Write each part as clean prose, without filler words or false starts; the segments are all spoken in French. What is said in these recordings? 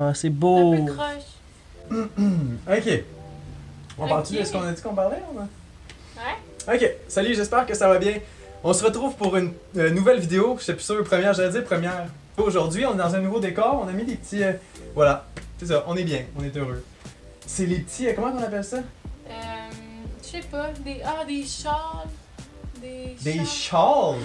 Ah, c'est Un beau. peu croche. Ok. On parle-tu de Ok. ce qu'on a dit qu'on parlait? Ouais. Ok. Salut, j'espère que ça va bien. On se retrouve pour une nouvelle vidéo. Je sais plus sûr, première, j'allais dire première. Aujourd'hui, on est dans un nouveau décor. On a mis des petits... voilà. C'est ça, on est bien, on est heureux. C'est les petits... comment on appelle ça? Je sais pas. Des châles. Des châles!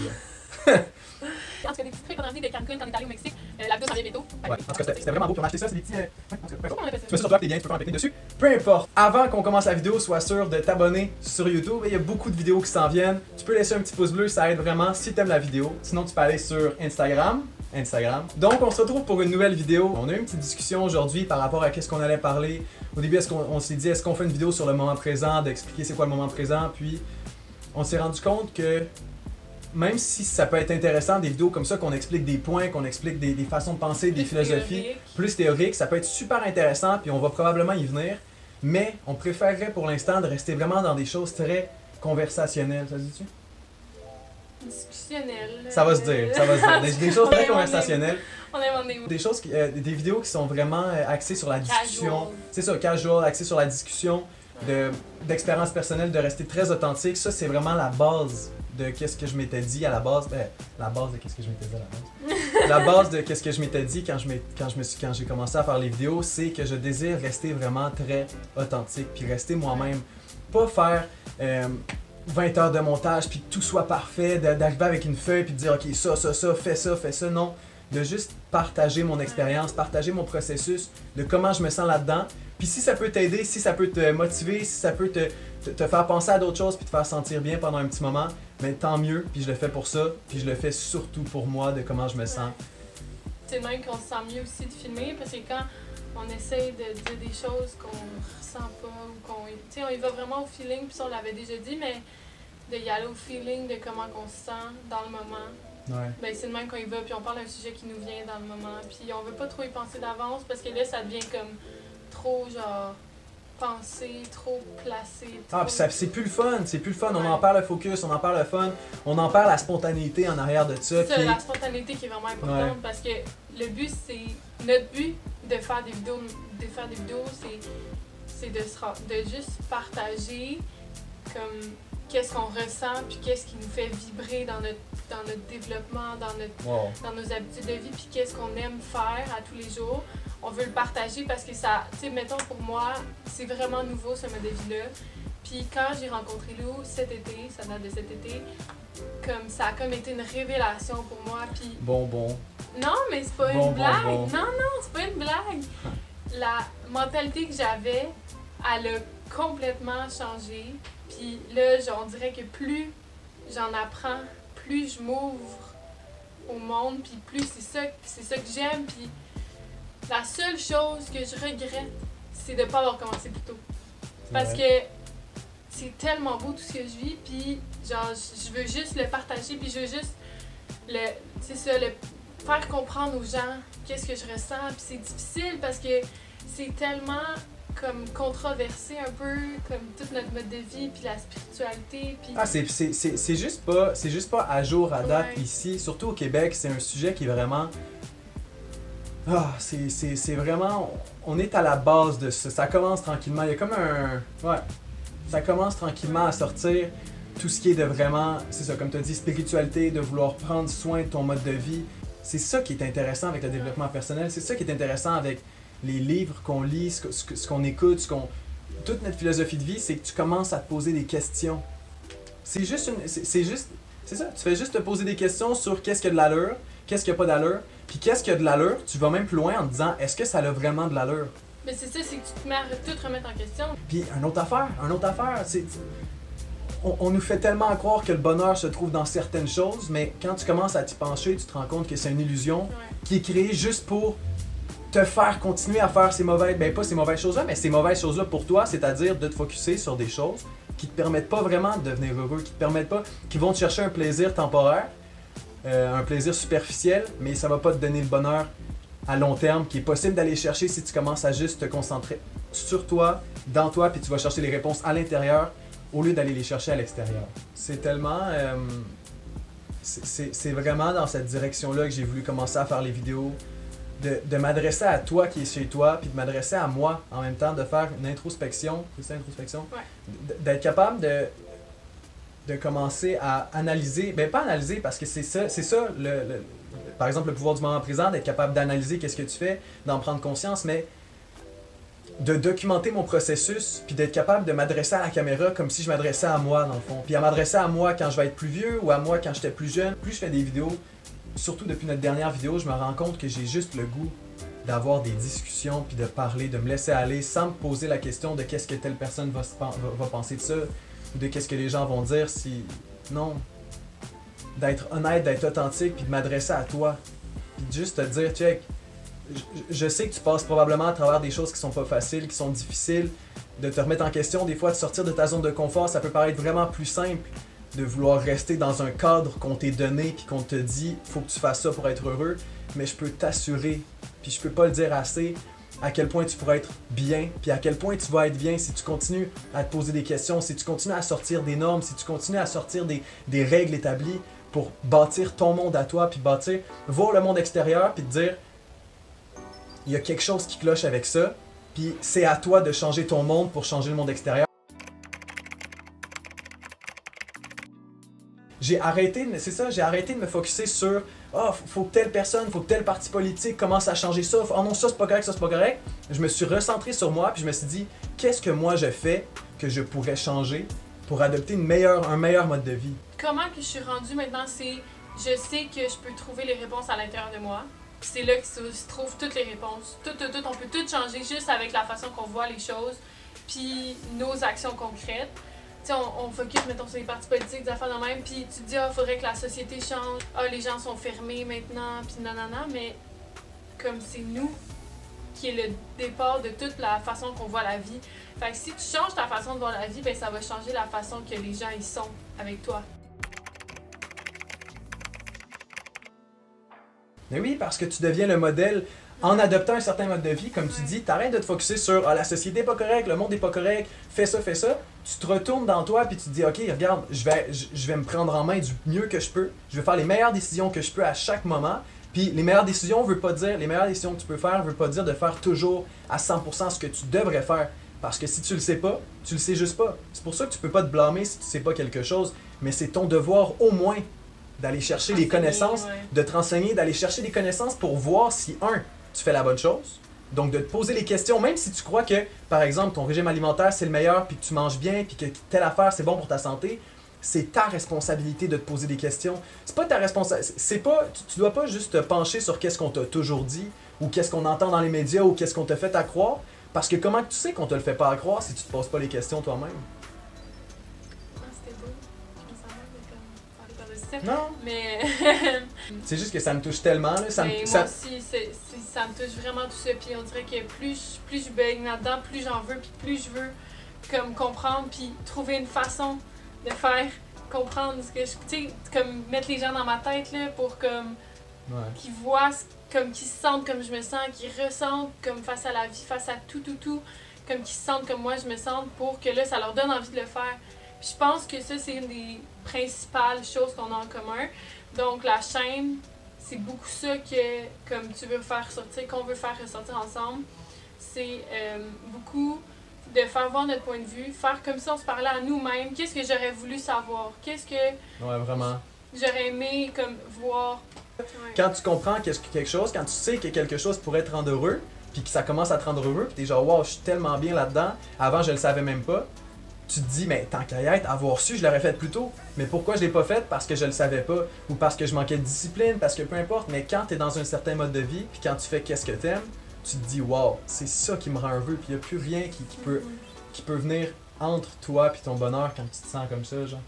En tout cas, des petits trucs qu'on a ramenés de Cancun quand on est allé au Mexique. La vidéo s'en vient bientôt. Ouais, en tout cas, c'était vraiment beau. Puis on a acheté ça, c'est des petits... ouais, en tout cas, peu importe. Comment on appelle Tu mets ça ça? sur toi, t'es bien, tu peux faire un pique-nique dessus. Peu importe. Avant qu'on commence la vidéo, sois sûr de t'abonner sur YouTube. Il y a beaucoup de vidéos qui s'en viennent. Tu peux laisser un petit pouce bleu, ça aide vraiment si t'aimes la vidéo. Sinon, tu peux aller sur Instagram. Donc, on se retrouve pour une nouvelle vidéo. On a eu une petite discussion aujourd'hui par rapport à qu'est-ce qu'on allait parler. Au début, on s'est dit, est-ce qu'on fait une vidéo sur le moment présent, d'expliquer c'est quoi le moment présent. Puis, on s'est rendu compte que même si ça peut être intéressant, des vidéos comme ça, qu'on explique des points, qu'on explique des façons de penser, des Plus philosophies, théorique. plus théoriques, ça peut être super intéressant, puis on va probablement y venir. Mais on préférerait pour l'instant de rester vraiment dans des choses très conversationnelles. Ça se dit-tu? Discussionnel. Ça va se dire, ça va se dire. Des choses très conversationnelles. On invente des mots. Des choses, des vidéos qui sont vraiment axées sur la discussion. Casual. C'est ça, casual, axées sur la discussion, d'expérience personnelle, de rester très authentique. Ça, c'est vraiment la base de qu'est-ce que je m'étais dit à la base. La base de qu'est-ce que je m'étais dit à la base. La base de qu'est-ce que je m'étais dit quand j'ai commencé à faire les vidéos, c'est que je désire rester vraiment très authentique, puis rester moi-même. Pas faire 20 heures de montage, puis que tout soit parfait, d'arriver avec une feuille, puis de dire, ok, fais ça, non. De juste partager mon expérience, partager mon processus, de comment je me sens là-dedans. Puis si ça peut t'aider, si ça peut te motiver, si ça peut te faire penser à d'autres choses, puis te faire sentir bien pendant un petit moment, mais tant mieux, puis je le fais pour ça, puis je le fais surtout pour moi, de comment je me sens. C'est même qu'on se sent mieux aussi de filmer parce que quand on essaye de dire des choses qu'on ressent pas ou qu'on. Tu sais, on y va vraiment au feeling, puis ça on l'avait déjà dit, mais de y aller au feeling de comment on se sent dans le moment. Ouais. Ben c'est le même qu'on y va, puis on parle d'un sujet qui nous vient dans le moment, puis on veut pas trop y penser d'avance parce que là ça devient comme trop genre pensé, trop placé. Ah, puis c'est plus le fun, c'est plus le fun. On Ouais. en perd le focus, on en perd le fun, on en perd la spontanéité en arrière de ça. C'est ça, Puis la spontanéité qui est vraiment importante Ouais. parce que le but c'est. Notre but de faire des vidéos, c'est de juste partager comme qu'est-ce qu'on ressent puis qu'est-ce qui nous fait vibrer dans notre développement, wow. dans nos habitudes de vie puis qu'est-ce qu'on aime faire à tous les jours. On veut le partager parce que ça, tu sais, mettons pour moi, c'est vraiment nouveau ce mode de vie-là. Puis quand j'ai rencontré Lou cet été, ça date de cet été, comme ça a comme été une révélation pour moi. Puis Bonbon. non, mais c'est pas Bon, une blague. bon. Non, c'est pas une blague. La mentalité que j'avais, elle a complètement changé. Puis là, on dirait que plus j'en apprends, plus je m'ouvre au monde, puis plus c'est ça que j'aime. Puis la seule chose que je regrette, c'est de pas avoir commencé plus tôt. Parce que c'est tellement beau tout ce que je vis, puis genre, je veux juste le partager, puis je veux juste le faire comprendre aux gens qu'est-ce que je ressens, puis c'est difficile parce que c'est tellement comme controversé un peu, comme tout notre mode de vie, puis la spiritualité, puis... Ah, c'est juste pas à jour à date Ouais. ici, surtout au Québec, c'est un sujet qui est vraiment... Ah, c'est vraiment... On est à la base de ça, ça commence tranquillement, il y a comme un... Ouais, ça commence tranquillement à sortir tout ce qui est de vraiment, c'est ça, comme tu as dit, spiritualité, de vouloir prendre soin de ton mode de vie. C'est ça qui est intéressant avec le développement personnel, c'est ça qui est intéressant avec les livres qu'on lit, ce qu'on écoute, toute notre philosophie de vie, c'est que tu commences à te poser des questions. C'est ça, tu fais juste te poser des questions sur qu'est-ce qui a de l'allure, qu'est-ce qui a pas d'allure, puis qu'est-ce qui a de l'allure, tu vas même plus loin en te disant est-ce que ça a vraiment de l'allure. Mais c'est ça, c'est que tu te mets à tout remettre en question. Puis une autre affaire, on nous fait tellement croire que le bonheur se trouve dans certaines choses, mais quand tu commences à t'y pencher, tu te rends compte que c'est une illusion Ouais. qui est créée juste pour te faire continuer à faire ces mauvaises choses-là, mais ces mauvaises choses-là pour toi, c'est-à-dire de te focusser sur des choses qui te permettent pas vraiment de devenir heureux, qui vont te chercher un plaisir temporaire, un plaisir superficiel, mais ça va pas te donner le bonheur à long terme qui est possible d'aller chercher si tu commences à juste te concentrer sur toi, dans toi, puis tu vas chercher les réponses à l'intérieur au lieu d'aller les chercher à l'extérieur. C'est tellement... c'est vraiment dans cette direction-là que j'ai voulu commencer à faire les vidéos. de m'adresser à toi qui es chez toi, puis de m'adresser à moi en même temps, de faire une introspection, c'est ça, introspection? Ouais. D'être capable de commencer à analyser, ben pas analyser parce que c'est ça par exemple le pouvoir du moment présent, d'être capable d'analyser qu'est-ce que tu fais, d'en prendre conscience, mais de documenter mon processus, puis d'être capable de m'adresser à la caméra comme si je m'adressais à moi dans le fond, puis à m'adresser à moi quand je vais être plus vieux ou à moi quand j'étais plus jeune. Plus je fais des vidéos, surtout depuis notre dernière vidéo, je me rends compte que j'ai juste le goût d'avoir des discussions, puis de parler, de me laisser aller sans me poser la question de qu'est-ce que telle personne va penser de ça, ou de qu'est-ce que les gens vont dire si... Non. D'être honnête, d'être authentique, puis de m'adresser à toi. Puis juste te dire, check, je sais que tu passes probablement à travers des choses qui sont pas faciles, qui sont difficiles, de te remettre en question, des fois de sortir de ta zone de confort, ça peut paraître vraiment plus simple de vouloir rester dans un cadre qu'on t'est donné, puis qu'on te dit, faut que tu fasses ça pour être heureux, mais je peux t'assurer, puis je peux pas le dire assez, à quel point tu pourrais être bien, puis à quel point tu vas être bien si tu continues à te poser des questions, si tu continues à sortir des normes, si tu continues à sortir des règles établies pour bâtir ton monde à toi, puis voir le monde extérieur, puis te dire, il y a quelque chose qui cloche avec ça, puis c'est à toi de changer ton monde pour changer le monde extérieur. J'ai arrêté de me focusser sur faut que telle personne, faut que tel parti politique commence à changer ça, oh non, ça c'est pas correct, ça c'est pas correct. Je me suis recentré sur moi, puis je me suis dit, qu'est-ce que moi je fais que je pourrais changer pour adopter un meilleur mode de vie? Comment que je suis rendue maintenant, c'est je sais que je peux trouver les réponses à l'intérieur de moi. Puis c'est là que se trouvent toutes les réponses. Tout, on peut tout changer juste avec la façon qu'on voit les choses, puis nos actions concrètes. Tu sais, on focus, mettons, sur les partis politiques, des affaires de même, puis tu te dis, faudrait que la société change, les gens sont fermés maintenant, puis nanana, mais comme c'est nous qui est le départ de toute la façon qu'on voit la vie. Fait que si tu changes ta façon de voir la vie, ben ça va changer la façon que les gens y sont avec toi. Mais oui, parce que tu deviens le modèle en adoptant un certain mode de vie, comme tu dis, t'arrêtes de te focusser sur la société est pas correcte, le monde est pas correct, fais ça. Tu te retournes dans toi puis tu te dis ok, regarde, je vais me prendre en main du mieux que je peux, je vais faire les meilleures décisions que je peux à chaque moment. Puis les meilleures décisions que tu peux faire veut pas dire de faire toujours à 100% ce que tu devrais faire. Parce que si tu le sais pas, tu le sais juste pas. C'est pour ça que tu peux pas te blâmer si tu sais pas quelque chose, mais c'est ton devoir au moins d'aller chercher les connaissances, de te renseigner, d'aller chercher des connaissances pour voir si, tu fais la bonne chose. Donc de te poser les questions, même si tu crois que, par exemple, ton régime alimentaire c'est le meilleur, puis que tu manges bien, puis que telle affaire c'est bon pour ta santé, c'est ta responsabilité de te poser des questions. C'est pas ta responsabilité, tu dois pas juste te pencher sur qu'est-ce qu'on t'a toujours dit, ou qu'est-ce qu'on entend dans les médias, ou qu'est-ce qu'on t'a fait à croire, parce que comment tu sais qu'on te le fait pas à croire si tu te poses pas les questions toi-même? Non. Mais. C'est juste que ça me touche tellement. Là, moi aussi, ça me touche vraiment tout ça. Puis on dirait que plus je baigne là-dedans, plus j'en veux, puis plus je veux comme comprendre, puis trouver une façon de faire comprendre ce que je. Tu sais, comme mettre les gens dans ma tête là, pour comme. Ouais. Qu'ils voient, comme qu'ils se sentent comme je me sens, qu'ils ressentent comme face à la vie, face à tout, comme qu'ils se sentent comme moi je me sens, pour que là, ça leur donne envie de le faire. Puis je pense que ça, c'est une des principales choses qu'on a en commun. Donc la chaîne, c'est beaucoup ça que comme tu veux faire ressortir, qu'on veut faire ressortir ensemble. C'est beaucoup de faire voir notre point de vue, faire comme ça on se parlait à nous-mêmes. Qu'est-ce que j'aurais voulu savoir? Qu'est-ce que vraiment. J'aurais aimé comme voir. Ouais. Quand tu comprends quelque chose, quand tu sais que quelque chose pourrait te rendre heureux, puis que ça commence à te rendre heureux, puis t'es genre wow, je suis tellement bien là-dedans, avant je le savais même pas. Tu te dis, mais tant qu'à y être, avoir su, je l'aurais fait plus tôt. Mais pourquoi je l'ai pas fait? Parce que je le savais pas. Ou parce que je manquais de discipline, parce que peu importe. Mais quand tu es dans un certain mode de vie, puis quand tu fais qu'est-ce que t'aimes, tu te dis, wow, c'est ça qui me rend heureux. Puis il n'y a plus rien qui peut venir entre toi et ton bonheur quand tu te sens comme ça, genre.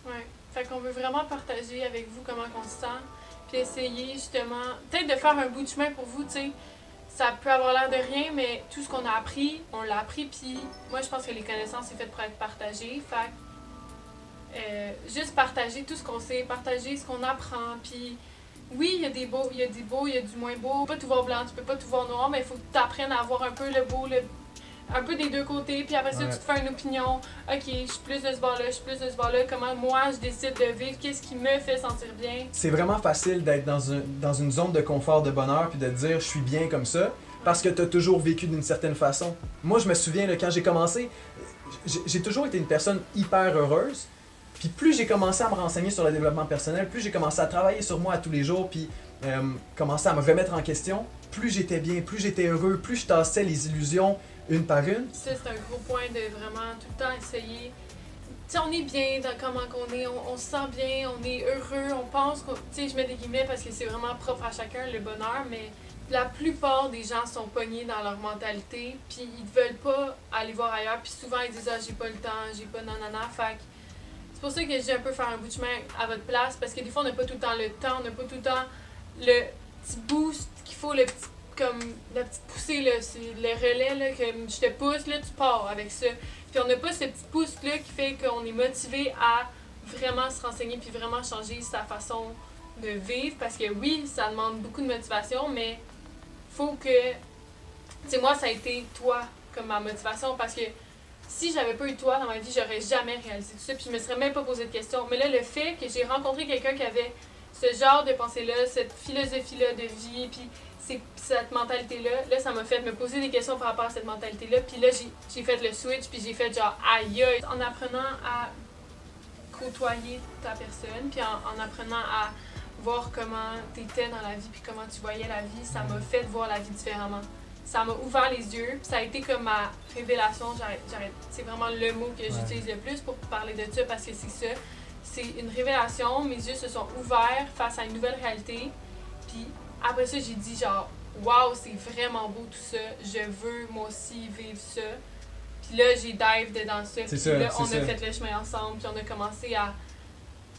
Ouais. Fait qu'on veut vraiment partager avec vous comment on se sent. Puis essayer justement, peut-être de faire un bout de chemin pour vous, tu sais. Ça peut avoir l'air de rien, mais tout ce qu'on a appris, on l'a appris, puis moi je pense que les connaissances c'est fait pour être partagées. Fait juste partager tout ce qu'on sait, partager ce qu'on apprend, puis oui, il y a des beaux, il y a du moins beau. Tu peux pas tout voir blanc, tu peux pas tout voir noir, mais il faut que tu apprennes à avoir un peu le beau, un peu des deux côtés, puis après ça, Ouais. tu te fais une opinion. Ok, je suis plus de ce bord-là, je suis plus de ce bord-là. Comment moi, je décide de vivre, qu'est-ce qui me fait sentir bien. C'est vraiment facile d'être dans une zone de confort, de bonheur, puis de dire je suis bien comme ça, parce que tu as toujours vécu d'une certaine façon. Moi, je me souviens, là, quand j'ai commencé, j'ai toujours été une personne hyper heureuse. Puis plus j'ai commencé à me renseigner sur le développement personnel, plus j'ai commencé à travailler sur moi à tous les jours, puis commencer à me remettre en question, plus j'étais bien, plus j'étais heureux, plus je tassais les illusions une par une. Ça, c'est un gros point de vraiment tout le temps essayer. Tu sais, on est bien dans comment qu'on est, on se sent bien, on est heureux, on pense qu'on... Tu sais, je mets des guillemets parce que c'est vraiment propre à chacun, le bonheur, mais la plupart des gens sont pognés dans leur mentalité, puis ils veulent pas aller voir ailleurs, puis souvent ils disent « Ah, j'ai pas le temps, j'ai pas nanana », fait que c'est pour ça que j'ai un peu faire un bout de chemin à votre place, parce que des fois, on n'a pas tout le temps le temps, on n'a pas tout le temps le petit boost qu'il faut, le petit, comme, la petite poussée, là, c'est le relais, là, que je te pousse, là, tu pars avec ça. Puis on n'a pas ce petit pouce-là qui fait qu'on est motivé à vraiment se renseigner puis vraiment changer sa façon de vivre, parce que oui, ça demande beaucoup de motivation, mais faut que... Tu sais, moi, ça a été toi comme ma motivation, parce que si j'avais pas eu toi dans ma vie, j'aurais jamais réalisé tout ça, puis je me serais même pas posé de questions. Mais là, le fait que j'ai rencontré quelqu'un qui avait ce genre de pensée-là, cette philosophie-là de vie, puis cette mentalité-là, là, ça m'a fait me poser des questions par rapport à cette mentalité-là, puis là, j'ai fait le switch, puis j'ai fait genre aïe aïe, en apprenant à côtoyer ta personne, puis en apprenant à voir comment t'étais dans la vie, puis comment tu voyais la vie, ça m'a fait voir la vie différemment. Ça m'a ouvert les yeux, ça a été comme ma révélation, c'est vraiment le mot que j'utilise le plus pour parler de ça, parce que c'est ça, c'est une révélation, mes yeux se sont ouverts face à une nouvelle réalité, puis après ça j'ai dit genre, waouh, c'est vraiment beau tout ça, je veux moi aussi vivre ça, puis là j'ai dive dedans ça, puis là on a fait le chemin ensemble, puis on a commencé à...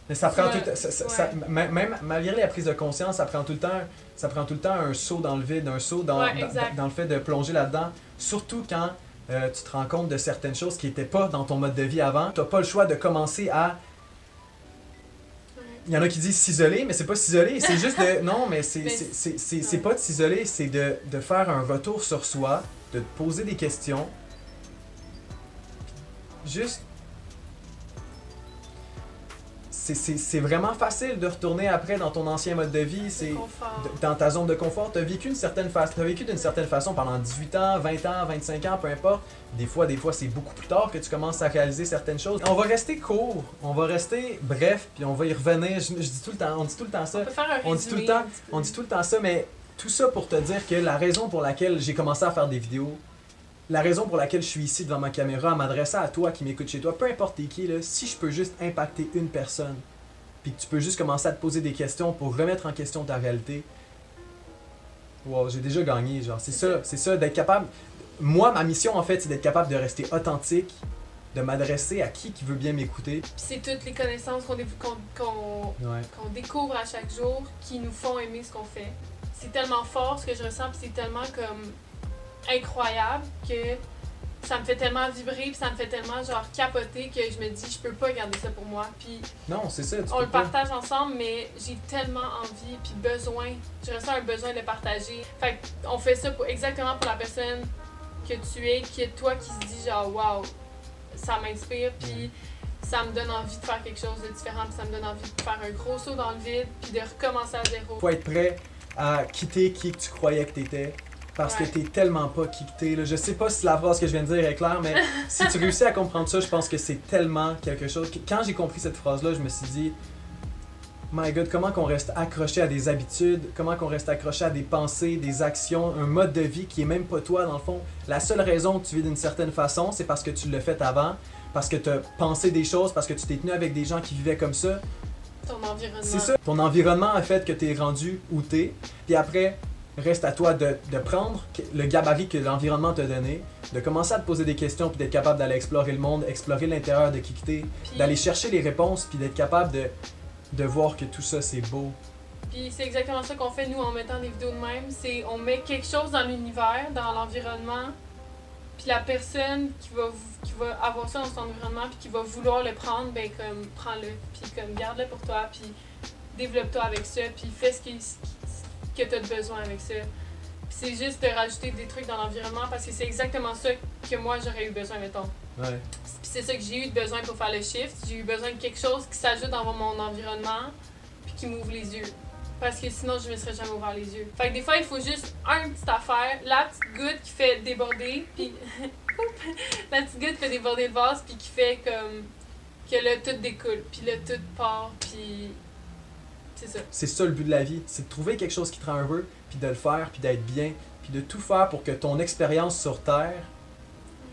Mais ça prend tout le temps, même malgré la prise de conscience, ça prend tout le temps un saut dans le vide, un saut dans le fait de plonger là-dedans. Surtout quand tu te rends compte de certaines choses qui n'étaient pas dans ton mode de vie avant. Tu n'as pas le choix de commencer à... Il y en a qui disent s'isoler, mais c'est pas s'isoler, c'est juste de... Non, mais c'est pas de s'isoler, c'est de faire un retour sur soi, de te poser des questions. Juste... C'est vraiment facile de retourner après dans ton ancien mode de vie, c'est dans ta zone de confort. Tu as vécu d'une certaine façon pendant 18 ans, 20 ans, 25 ans, peu importe. Des fois c'est beaucoup plus tard que tu commences à réaliser certaines choses. On va rester court, on va rester bref, puis on va y revenir. Je dis tout le temps, on dit tout le temps ça. On peut faire un résumé, on dit tout le temps ça, mais tout ça pour te dire que la raison pour laquelle j'ai commencé à faire des vidéos, la raison pour laquelle je suis ici devant ma caméra, à m'adresser à toi qui m'écoutes chez toi, peu importe t'es qui, là, si je peux juste impacter une personne, puis que tu peux juste commencer à te poser des questions pour remettre en question ta réalité, wow, j'ai déjà gagné, genre, c'est ça, d'être capable... Moi, ma mission, en fait, c'est d'être capable de rester authentique, de m'adresser à qui veut bien m'écouter. Puis c'est toutes les connaissances qu'on découvre à chaque jour qui nous font aimer ce qu'on fait. C'est tellement fort ce que je ressens, puis c'est tellement comme... incroyable que ça me fait tellement vibrer puis ça me fait tellement genre capoter que je me dis je peux pas garder ça pour moi, puis non, c'est ça, on le partage ensemble, mais j'ai tellement envie puis besoin, je ressens un besoin de le partager, fait on fait ça exactement pour la personne que tu es, qui est toi, qui se dit genre wow, ça m'inspire, puis ça me donne envie de faire quelque chose de différent, puis ça me donne envie de faire un gros saut dans le vide puis de recommencer à zéro. Faut être prêt à quitter qui que tu croyais que t'étais. Parce que t'es tellement pas qui que t'es. Je sais pas si la phrase que je viens de dire est claire, mais si tu réussis à comprendre ça, je pense que c'est tellement quelque chose. Quand j'ai compris cette phrase-là, je me suis dit, my God, comment qu'on reste accroché à des habitudes, comment qu'on reste accroché à des pensées, des actions, un mode de vie qui est même pas toi dans le fond. La seule raison que tu vis d'une certaine façon, c'est parce que tu l'as fait avant, parce que tu as pensé des choses, parce que tu t'es tenu avec des gens qui vivaient comme ça. Ton environnement. C'est ça. Ton environnement a fait que t'es rendu où t'es. Puis après, reste à toi de prendre le gabarit que l'environnement t'a donné, de commencer à te poser des questions, puis d'être capable d'aller explorer le monde, explorer l'intérieur de qui t'es, d'aller chercher les réponses, puis d'être capable de voir que tout ça, c'est beau. Puis c'est exactement ça qu'on fait, nous, en mettant des vidéos de même. C'est on met quelque chose dans l'univers, dans l'environnement, puis la personne qui va avoir ça dans son environnement, puis qui va vouloir le prendre, ben comme, prends-le, puis comme, garde-le pour toi, puis développe-toi avec ça, puis fais ce que tu as besoin avec ça. c'est juste de rajouter des trucs dans l'environnement parce que c'est exactement ça que moi j'aurais eu besoin, mettons. Ouais. Puis c'est ça que j'ai eu besoin pour faire le shift. J'ai eu besoin de quelque chose qui s'ajoute dans mon environnement puis qui m'ouvre les yeux. Parce que sinon, je me serais jamais ouvert les yeux. Fait que des fois, il faut juste une petite affaire, la petite goutte qui fait déborder, puis la petite goutte qui fait déborder le vase, puis qui fait comme que là, tout découle, puis là, tout part, puis c'est ça. C'est ça le but de la vie, c'est de trouver quelque chose qui te rend heureux, puis de le faire, puis d'être bien, puis de tout faire pour que ton expérience sur Terre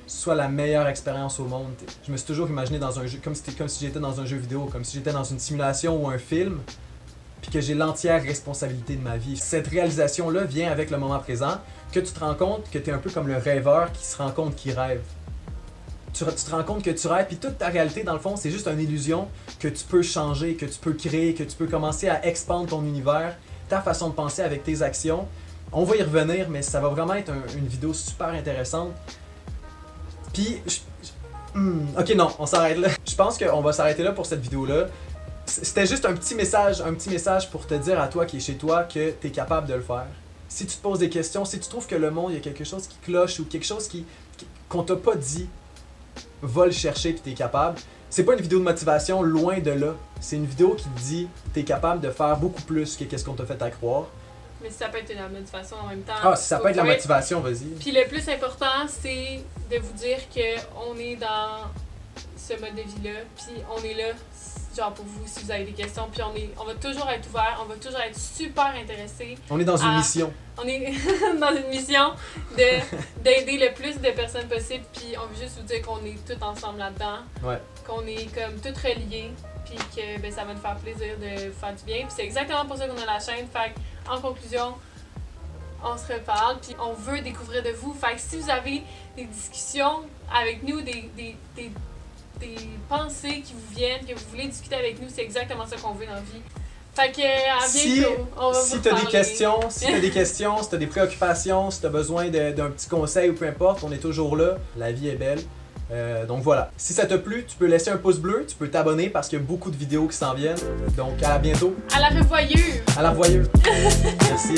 soit la meilleure expérience au monde. Je me suis toujours imaginé dans un jeu, comme si j'étais dans un jeu vidéo, comme si j'étais dans une simulation ou un film, puis que j'ai l'entière responsabilité de ma vie. Cette réalisation-là vient avec le moment présent, que tu te rends compte que tu es un peu comme le rêveur qui se rend compte qu'il rêve. Tu te rends compte que tu rêves, puis toute ta réalité, dans le fond, c'est juste une illusion que tu peux changer, que tu peux créer, que tu peux commencer à expandre ton univers, ta façon de penser avec tes actions. On va y revenir, mais ça va vraiment être une vidéo super intéressante. Puis, ok, non, on s'arrête là. Je pense qu'on va s'arrêter là pour cette vidéo-là. C'était juste un petit message pour te dire à toi qui est chez toi que tu es capable de le faire. Si tu te poses des questions, si tu trouves que le monde, il y a quelque chose qui cloche ou quelque chose qu'on t'a pas dit, va le chercher puis t'es capable. C'est pas une vidéo de motivation, loin de là. C'est une vidéo qui te dit t'es capable de faire beaucoup plus que qu'est-ce qu'on t'a fait à croire. Mais si ça peut être la motivation en même temps. Ah, si ça peut être la motivation, vas-y. Puis le plus important, c'est de vous dire qu'on est dans ce mode de vie-là, puis on est là, genre pour vous, si vous avez des questions, puis on va toujours être ouvert, on va toujours être super intéressé. On est dans une mission. On est dans une mission d'aider le plus de personnes possible, puis on veut juste vous dire qu'on est tous ensemble là-dedans, ouais. Qu'on est comme tous reliés, puis que ben, ça va nous faire plaisir de faire du bien. Puis c'est exactement pour ça qu'on a la chaîne. Fait en conclusion, on se reparle, puis on veut découvrir de vous. Fait que si vous avez des discussions avec nous, des pensées qui vous viennent, que vous voulez discuter avec nous, c'est exactement ça qu'on veut dans la vie. Fait que à bientôt, on va si tu as des questions, si tu as des préoccupations, si tu as besoin d'un petit conseil ou peu importe, on est toujours là. La vie est belle. Donc voilà. Si ça t'a plu, tu peux laisser un pouce bleu, tu peux t'abonner parce qu'il y a beaucoup de vidéos qui s'en viennent. Donc à bientôt. À la revoyure. À la revoyure. Merci.